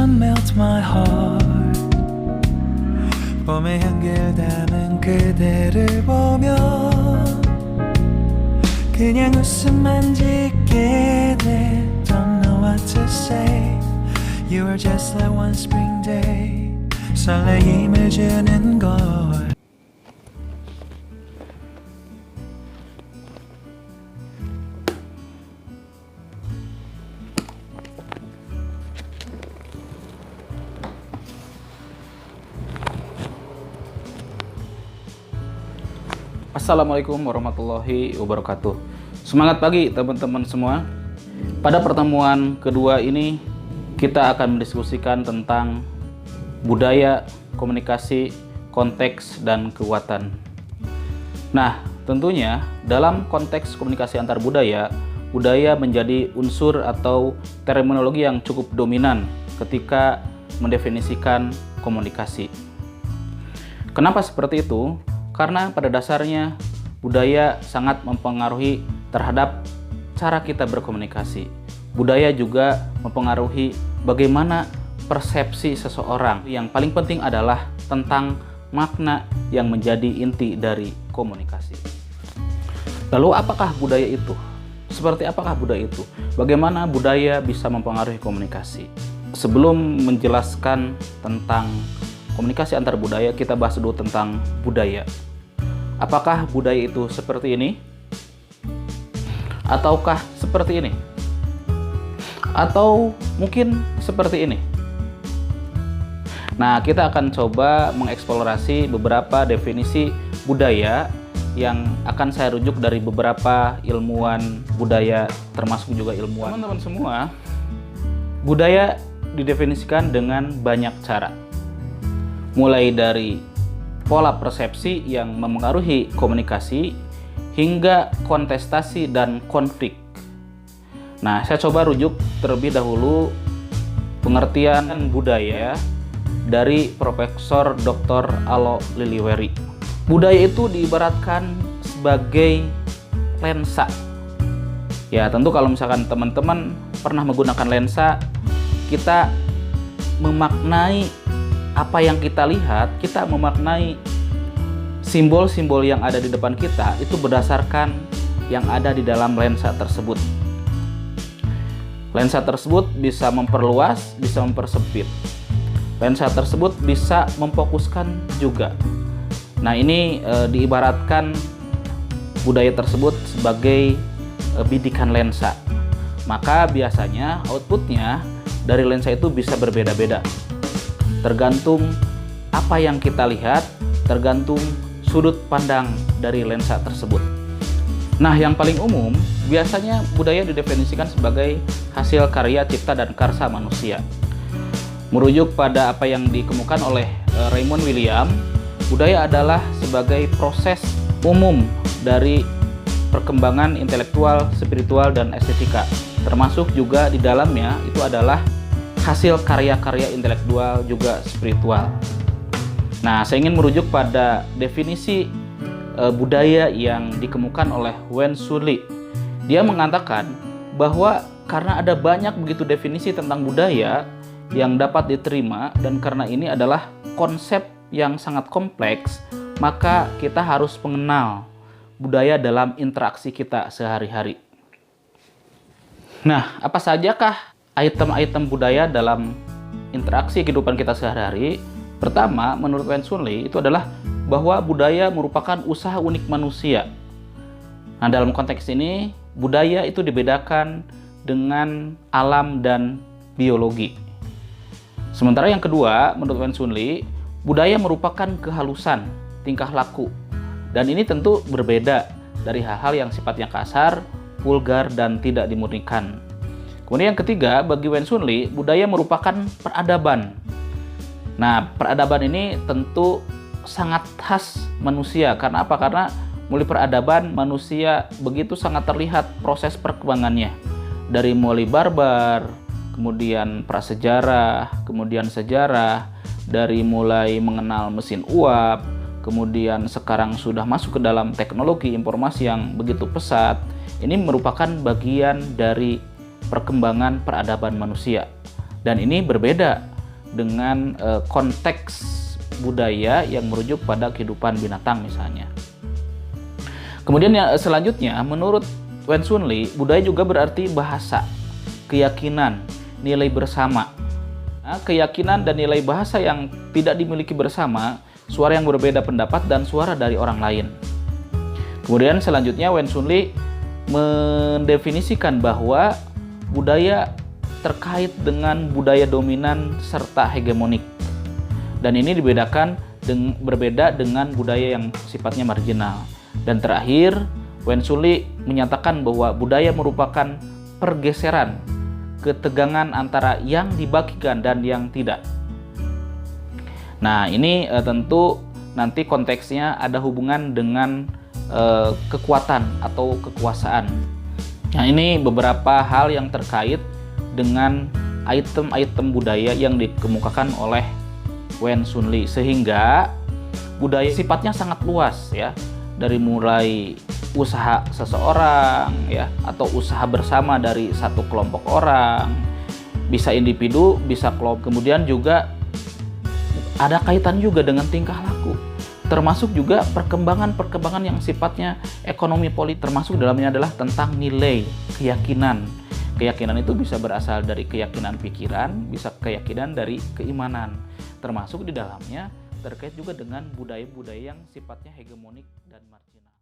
Melt my heart. 봄의 향기를 담은 그대를 보며 그냥 웃음만 짓게 돼. Don't know what to say. You are just like one spring day. 설레임을 주는 걸. Assalamualaikum warahmatullahi wabarakatuh. Semangat pagi teman-teman semua. Pada pertemuan kedua ini kita akan mendiskusikan tentang budaya, komunikasi, konteks, dan kekuatan. Nah, tentunya dalam konteks komunikasi antar budaya, budaya menjadi unsur atau terminologi yang cukup dominan ketika mendefinisikan komunikasi. Kenapa seperti itu? Karena pada dasarnya budaya sangat mempengaruhi terhadap cara kita berkomunikasi. Budaya juga mempengaruhi bagaimana persepsi seseorang. Yang paling penting adalah tentang makna yang menjadi inti dari komunikasi. Lalu apakah budaya itu? Seperti apakah budaya itu? Bagaimana budaya bisa mempengaruhi komunikasi? Sebelum menjelaskan tentang komunikasi antar budaya, kita bahas dulu tentang budaya. Apakah budaya itu seperti ini? Ataukah seperti ini? Atau mungkin seperti ini? Nah, kita akan coba mengeksplorasi beberapa definisi budaya yang akan saya rujuk dari beberapa ilmuwan budaya, termasuk juga ilmuwan. Teman-teman semua, budaya didefinisikan dengan banyak cara. Mulai dari pola persepsi yang memengaruhi komunikasi hingga kontestasi dan konflik. Nah, saya coba rujuk terlebih dahulu pengertian budaya dari Profesor Dr. Alo Liliweri. Budaya itu diibaratkan sebagai lensa. Ya, tentu kalau misalkan teman-teman pernah menggunakan lensa, kita memaknai apa yang kita lihat, kita memaknai simbol-simbol yang ada di depan kita itu berdasarkan yang ada di dalam lensa tersebut. Lensa tersebut bisa memperluas, bisa mempersempit. Lensa tersebut bisa memfokuskan juga. Nah, ini diibaratkan budaya tersebut sebagai bidikan lensa. Maka biasanya outputnya dari lensa itu bisa berbeda-beda. Tergantung apa yang kita lihat, tergantung sudut pandang dari lensa tersebut. Nah, yang paling umum, biasanya budaya didefinisikan sebagai hasil karya cipta dan karsa manusia. Merujuk pada apa yang dikemukakan oleh Raymond William, budaya adalah sebagai proses umum dari perkembangan intelektual, spiritual, dan estetika. Termasuk juga di dalamnya itu adalah hasil karya-karya intelektual juga spiritual. Nah, saya ingin merujuk pada definisi budaya yang dikemukakan oleh Wen Shunli. Dia mengatakan bahwa karena ada banyak begitu definisi tentang budaya yang dapat diterima dan karena ini adalah konsep yang sangat kompleks, maka kita harus mengenal budaya dalam interaksi kita sehari-hari. Nah, apa sajakah item-item budaya dalam interaksi kehidupan kita sehari-hari? Pertama, menurut Wen Shunli, itu adalah bahwa budaya merupakan usaha unik manusia. Nah, dalam konteks ini, budaya itu dibedakan dengan alam dan biologi. Sementara yang kedua, menurut Wen Shunli, budaya merupakan kehalusan tingkah laku. Dan ini tentu berbeda dari hal-hal yang sifatnya kasar, vulgar, dan tidak dimurnikan. Kemudian yang ketiga, bagi Wen Shunli, budaya merupakan peradaban. Nah, peradaban ini tentu sangat khas manusia. Karena apa? Karena mulai peradaban manusia begitu sangat terlihat proses perkembangannya. Dari mulai barbar, kemudian prasejarah, kemudian sejarah, dari mulai mengenal mesin uap, kemudian sekarang sudah masuk ke dalam teknologi informasi yang begitu pesat. Ini merupakan bagian dari perkembangan peradaban manusia. Dan ini berbeda dengan konteks budaya yang merujuk pada kehidupan binatang misalnya. Kemudian yang selanjutnya, menurut Wen Chunli, budaya juga berarti bahasa, keyakinan, nilai bersama. Nah, keyakinan dan nilai bahasa yang tidak dimiliki bersama, suara yang berbeda pendapat, dan suara dari orang lain. Kemudian selanjutnya Wen Chunli mendefinisikan bahwa budaya terkait dengan budaya dominan serta hegemonik. Dan ini berbeda dengan budaya yang sifatnya marginal. Dan terakhir, Wen Chunli menyatakan bahwa budaya merupakan pergeseran, ketegangan antara yang dibagikan dan yang tidak. Nah, ini tentu nanti konteksnya ada hubungan dengan kekuatan atau kekuasaan. Nah, ini beberapa hal yang terkait dengan item-item budaya yang dikemukakan oleh Wen Chunli, sehingga budaya sifatnya sangat luas ya, dari mulai usaha seseorang ya, atau usaha bersama dari satu kelompok orang, bisa individu, bisa kelompok, kemudian juga ada kaitan juga dengan tingkah laku, termasuk juga perkembangan yang sifatnya ekonomi politik, termasuk dalamnya adalah tentang nilai, keyakinan. Keyakinan itu bisa berasal dari keyakinan pikiran, bisa keyakinan dari keimanan, termasuk di dalamnya terkait juga dengan budaya-budaya yang sifatnya hegemonik dan marginal.